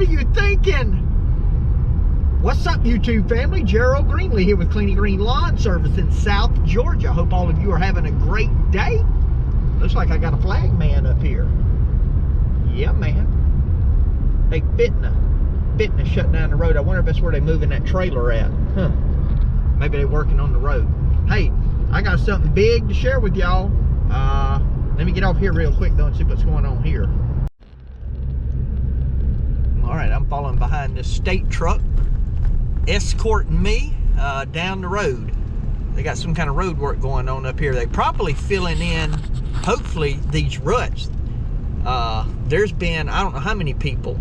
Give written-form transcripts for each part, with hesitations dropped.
What are you thinking? What's up, YouTube family? Gerald Greenlee here with Cleany Green Lawn Service in South Georgia. Hope all of you are having a great day. Looks like I got a flag man up here. Yeah, man. Hey, Fitna shut down the road. I wonder if that's where they're moving that trailer at. Huh. Maybe they're working on the road. Hey, I got something big to share with y'all. Let me get off here real quick though and see what's going on here. All right, I'm following behind this state truck, escorting me down the road. They got some kind of road work going on up here. They probably filling in, hopefully, these ruts. There's been, I don't know how many people,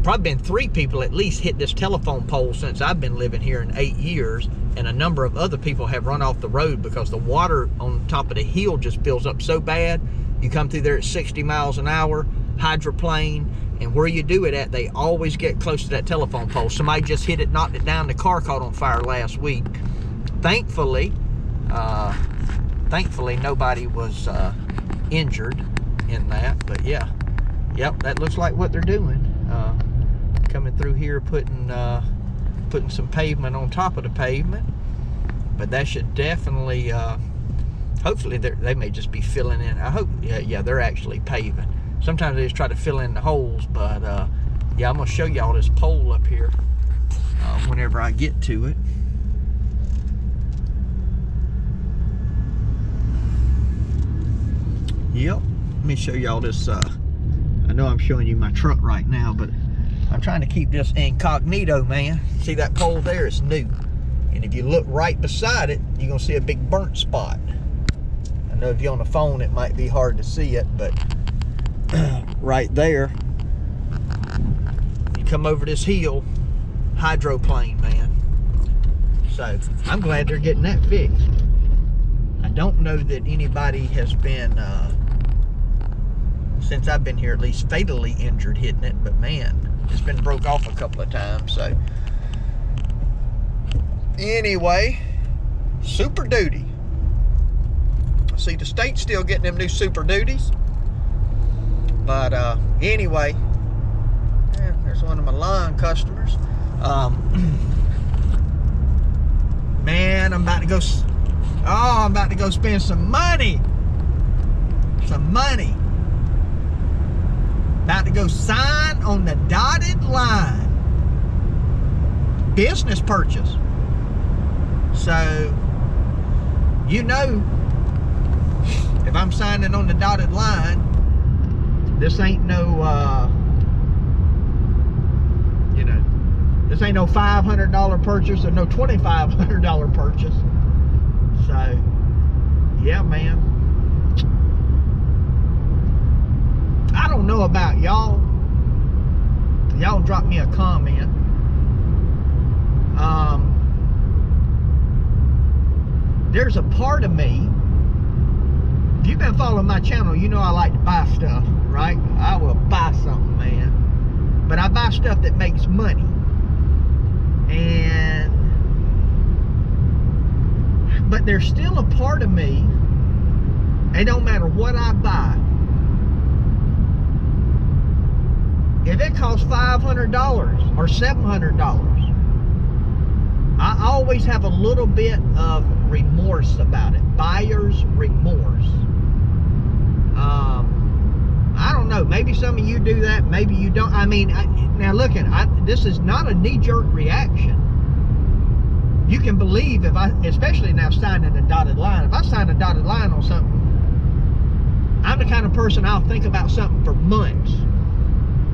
probably been 3 people at least hit this telephone pole since I've been living here in 8 years, and a number of other people have run off the road because the water on top of the hill just fills up so bad. You come through there at 60 miles an hour, hydroplane, and where you do it at, they always get close to that telephone pole. Somebody just hit it, knocked it down. The car caught on fire last week. Thankfully nobody was injured in that. But yeah, yep, that looks like what they're doing. Coming through here, putting some pavement on top of the pavement. But that should definitely, hopefully they may just be filling in. I hope, yeah, they're actually paving. Sometimes they just try to fill in the holes, but yeah, I'm gonna show y'all this pole up here whenever I get to it. Yep, let me show y'all this. I know I'm showing you my truck right now, but I'm trying to keep this incognito, man. See that pole there? It's new. And if you look right beside it, you're gonna see a big burnt spot. I know if you're on the phone, it might be hard to see it, but right there, you come over this hill, hydroplane, man. So I'm glad they're getting that fixed. I don't know that anybody has been, since I've been here, at least fatally injured hitting it, but man, it's been broke off a couple of times. So anyway, Super Duty. See, the state's still getting them new Super Duties. But anyway, yeah, there's one of my lawn customers. Man, I'm about to go. Oh, I'm about to go spend some money. About to go sign on the dotted line. Business purchase. So, you know, if I'm signing on the dotted line, this ain't no, you know, this ain't no $500 purchase or no $2,500 purchase. So, yeah, man. I don't know about y'all. Y'all drop me a comment. There's a part of me, if you've been following my channel, you know I like to buy stuff, right? I will buy something, man. But I buy stuff that makes money. But there's still a part of me, it don't matter what I buy. If it costs $500 or $700, I always have a little bit of remorse about it. Buyer's remorse. I don't know. Maybe some of you do that. Maybe you don't. I mean, now look this is not a knee-jerk reaction. You can believe if especially now signing a dotted line. If I sign a dotted line on something, I'm the kind of person I'll think about something for months.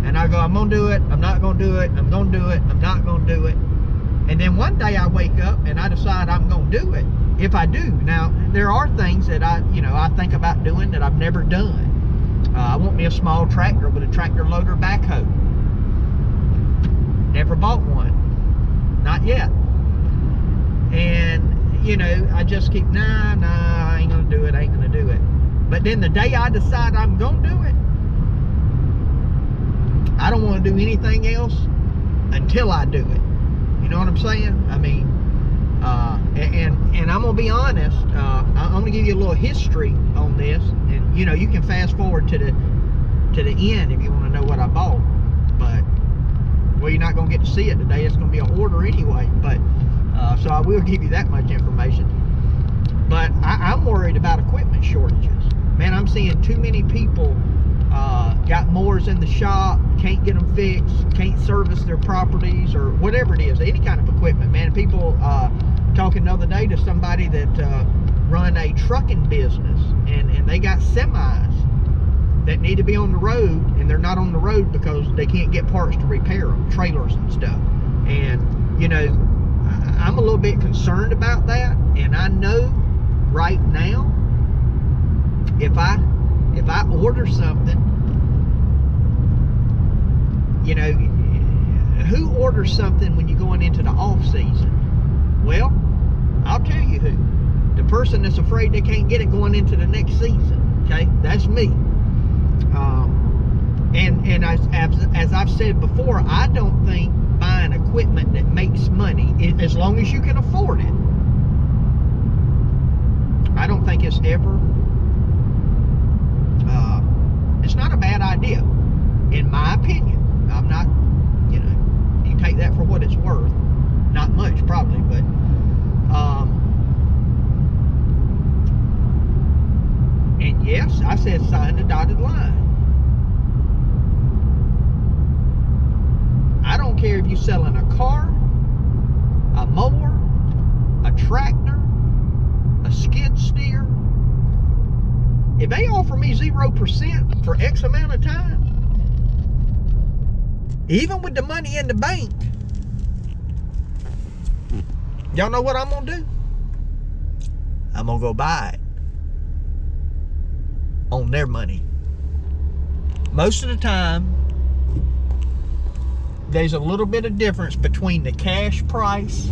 And I go, I'm going to do it. I'm not going to do it. I'm going to do it. I'm not going to do it. And then one day I wake up and I decide I'm going to do it. If I do. Now, there are things that I think about doing that I've never done. I want me a small tractor with a tractor loader backhoe. Never bought one. Not yet. And, you know, I just keep, nah, I ain't going to do it. I ain't going to do it. But then the day I decide I'm going to do it, I don't want to do anything else until I do it. You know what I'm saying? I mean, and I'm gonna be honest. I'm gonna give you a little history on this, and you know, you can fast forward to the end if you want to know what I bought. but, well, you're not going to get to see it today. It's going to be an order anyway, but, so I will give you that much information. But I'm worried about equipment shortages. Man, I'm seeing too many people got mowers in the shop, can't get them fixed, can't service their properties or whatever it is, any kind of equipment, man. People talking the other day to somebody that run a trucking business, and they got semis that need to be on the road, and they're not on the road because they can't get parts to repair them, trailers and stuff. And, you know, I'm a little bit concerned about that, and I know right now, if I order something, you know, who orders something when you're going into the off season? Well, I'll tell you who. The person that's afraid they can't get it going into the next season. Okay, that's me. And as I've said before, I don't think buying equipment that makes money, as long as you can afford it, I don't think it's ever. It's not a bad idea, in my opinion. I'm not, you know, you take that for what it's worth. Not much, probably, but and yes, I said sign the dotted line. I don't care if you're selling a car, a mower, a tractor, a skid steer. If they offer me 0% for X amount of time, even with the money in the bank, y'all know what I'm gonna do? I'm gonna go buy it on their money. Most of the time, there's a little bit of difference between the cash price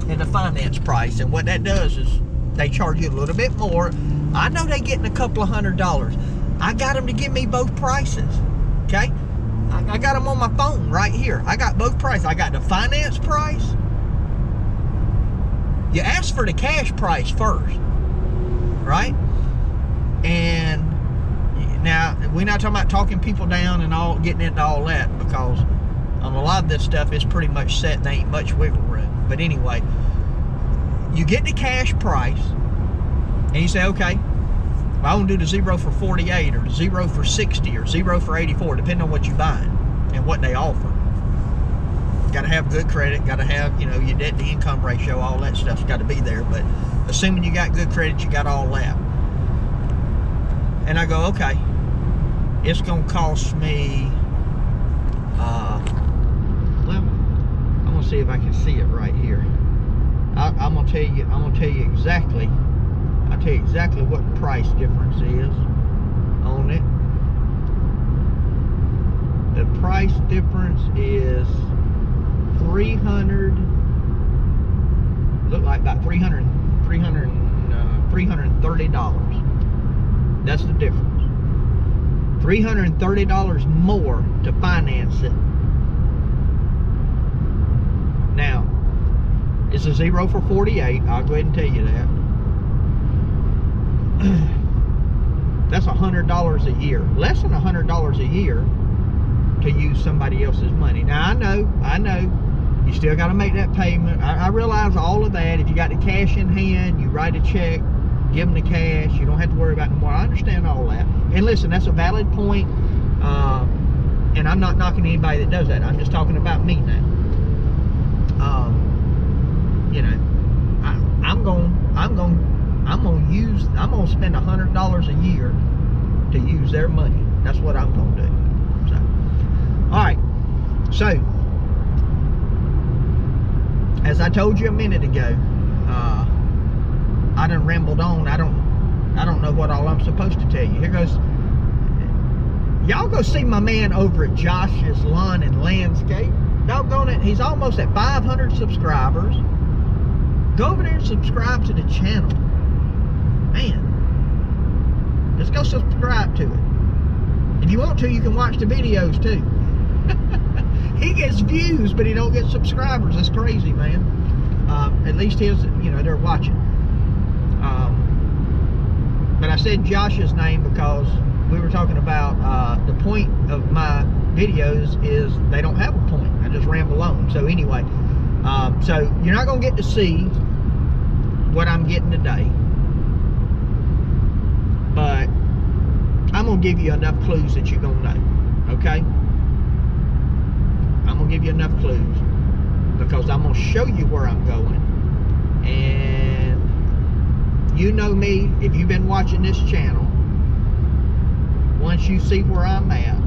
and the finance price, and what that does is they charge you a little bit more. I know they getting a couple of $100. I got them to give me both prices, okay? I got them on my phone right here. I got both prices. I got the finance price. You ask for the cash price first, right? And now, we're not talking about talking people down and all, getting into all that, because a lot of this stuff is pretty much set. There ain't much wiggle room. But anyway, you get the cash price, and you say, okay, well, I want to do the 0 for 48 or 0 for 60 or 0 for 84, depending on what you're buying and what they offer. Got to have good credit, got to have, you know, your debt to income ratio, all that stuff's got to be there. But assuming you got good credit, you got all that. And I go, okay, it's going to cost me, well, I'm going to see if I can see it right here. I'm going to tell you exactly. I'll tell you exactly what the price difference is on it. The price difference is $330. That's the difference. $330 more to finance it. Now, it's a 0 for 48. I'll go ahead and tell you that. That's $100 a year. Less than $100 a year to use somebody else's money. Now, I know, you still got to make that payment. I realize all of that. If you got the cash in hand, you write a check, give them the cash. You don't have to worry about it anymore. I understand all that. And listen, that's a valid point. And I'm not knocking anybody that does that. I'm just talking about me now. You know, I'm gonna spend $100 a year to use their money. That's what I'm gonna do. So, all right. So, as I told you a minute ago, I done rambled on. I don't know what all I'm supposed to tell you. Here goes. Y'all go see my man over at Josh's Lawn and Landscape. Doggone it, he's almost at 500 subscribers. Go over there and subscribe to the channel. Man, just go subscribe to it. If you want to, you can watch the videos too. He gets views, but he don't get subscribers. That's crazy, man. At least his, you know, they're watching. But I said Josh's name because we were talking about the point of my videos is they don't have a point. I just ramble on. So anyway, so you're not going to get to see what I'm getting today, but I'm going to give you enough clues that you're going to know, okay? I'm going to give you enough clues because I'm going to show you where I'm going. And you know me, if you've been watching this channel, once you see where I'm at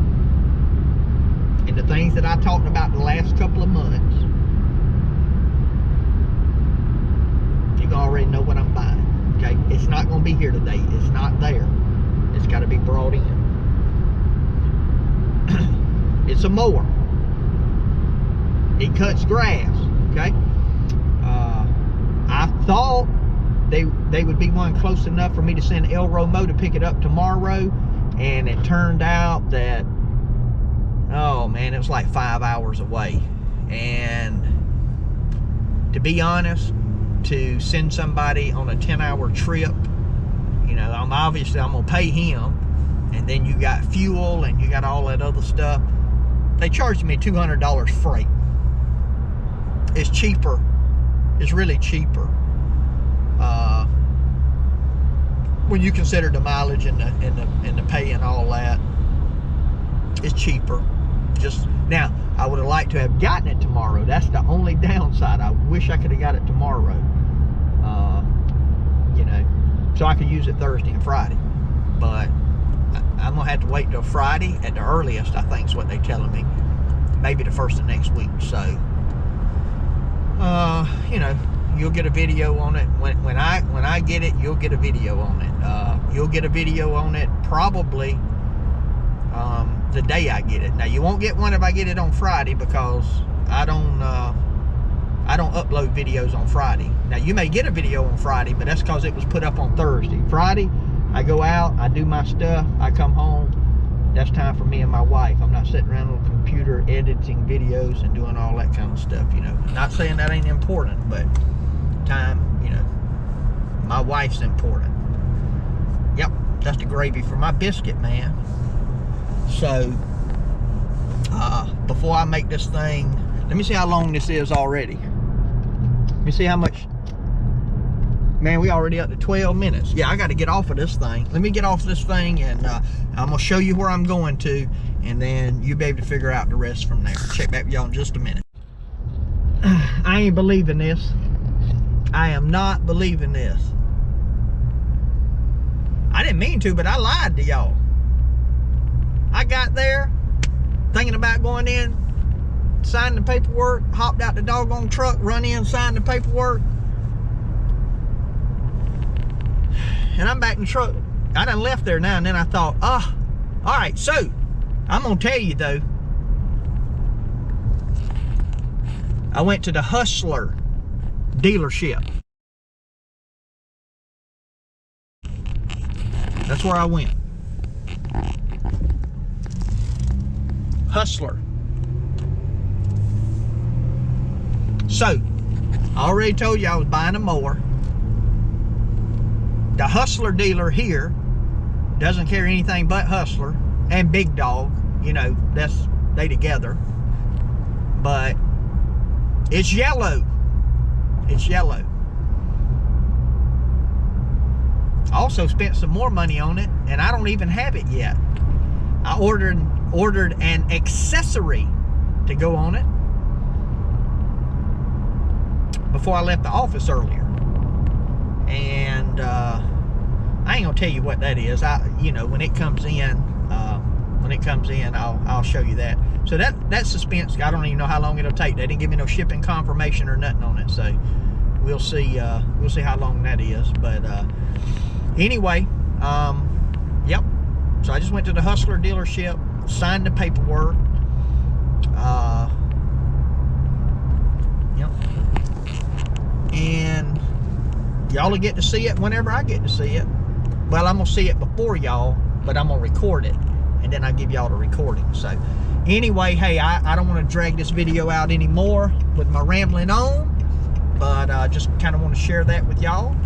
and the things that I talked about the last couple of months, you can already know what I'm buying, okay? It's not going to be here today. It's not there. It's got to be brought in. It's a mower. It cuts grass, okay? I thought they would be one close enough for me to send Elromo to pick it up tomorrow, and it turned out that, oh man, it was like 5 hours away. And to be honest, to send somebody on a 10-hour trip, you know, I'm gonna pay him, and then you got fuel and you got all that other stuff. They charged me $200 freight. It's cheaper. It's really cheaper when you consider the mileage and the pay and all that. It's cheaper. Just now, I would have liked to have gotten it tomorrow. That's the only downside. I wish I could have got it tomorrow. You know, so I could use it Thursday and Friday. But I'm gonna have to wait till Friday at the earliest, I think is what they're telling me. Maybe the first of next week. So you know, you'll get a video on it when I get it. You'll get a video on it. You'll get a video on it probably the day I get it. Now you won't get one if I get it on Friday, because I don't upload videos on Friday. Now you may get a video on Friday, but that's because it was put up on Thursday. Friday, I go out, I do my stuff, I come home. That's time for me and my wife. I'm not sitting around on the computer editing videos and doing all that kind of stuff, you know. Not saying that ain't important, but time, you know, my wife's important. Yep, that's the gravy for my biscuit, man. So, before I make this thing, let me see how long this is already. Let me see how much. Man, we already up to 12 minutes. Yeah, I got to get off of this thing. Let me get off this thing, and I'm going to show you where I'm going to, and then you'll be able to figure out the rest from there. Check back with y'all in just a minute. I ain't believing this. I am not believing this. I didn't mean to, but I lied to y'all. I got there thinking about going in, sign the paperwork, hopped out the doggone truck, run in, signed the paperwork. And I'm back in the truck. I done left there now, and then I thought, all right, so I'm gonna tell you though, I went to the Hustler dealership. That's where I went. Hustler. So, I already told you I was buying a mower. The Hustler dealer here doesn't carry anything but Hustler and Big Dog. You know, they together. But it's yellow. It's yellow. I also spent some more money on it, and I don't even have it yet. I ordered an accessory to go on it before I left the office earlier. And I ain't gonna tell you what that is. You know, when it comes in, I'll show you that. So that suspense, I don't even know how long it'll take. They didn't give me no shipping confirmation or nothing on it. So we'll see how long that is. But anyway, yep. So I just went to the Hustler dealership, signed the paperwork. Yep. And y'all will get to see it whenever I get to see it. Well, I'm gonna see it before y'all, but I'm gonna record it, and then I give y'all the recording. So anyway, hey, I don't want to drag this video out anymore with my rambling on, but just kind of want to share that with y'all.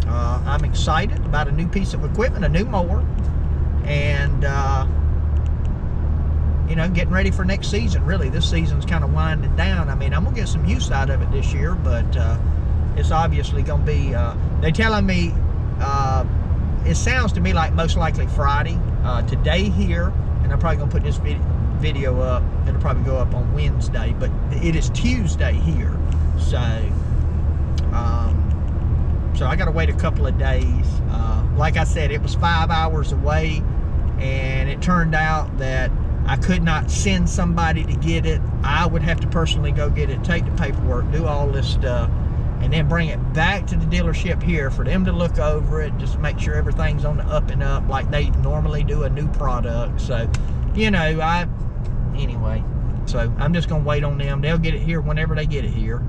I'm excited about a new piece of equipment, a new mower, and you know, getting ready for next season. Really, this season's kind of winding down. I mean, I'm gonna get some use out of it this year, but it's obviously gonna be. They're telling me it sounds to me like most likely Friday. Today here, and I'm probably gonna put this video up. It'll probably go up on Wednesday, but it is Tuesday here, so so I gotta wait a couple of days. Like I said, it was 5 hours away, and it turned out that I could not send somebody to get it. I would have to personally go get it, take the paperwork, do all this stuff, and then bring it back to the dealership here for them to look over it, just make sure everything's on the up and up like they normally do a new product. So, you know, anyway, so I'm just gonna wait on them. They'll get it here whenever they get it here.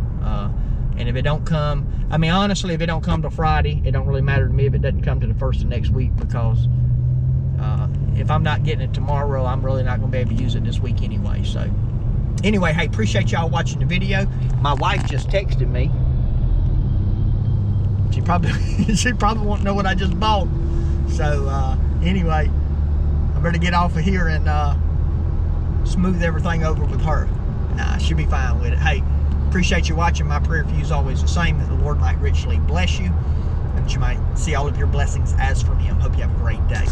And if it don't come, I mean, honestly, if it don't come till Friday, it don't really matter to me if it doesn't come to the first of next week, because if I'm not getting it tomorrow, I'm really not gonna be able to use it this week anyway. So anyway, hey, appreciate y'all watching the video. My wife just texted me. She probably won't know what I just bought. So anyway, I better get off of here and smooth everything over with her. Nah, she'll be fine with it. Hey, appreciate you watching. My prayer for you is always the same, that the Lord might richly bless you, and that you might see all of your blessings as from Him. Hope you have a great day.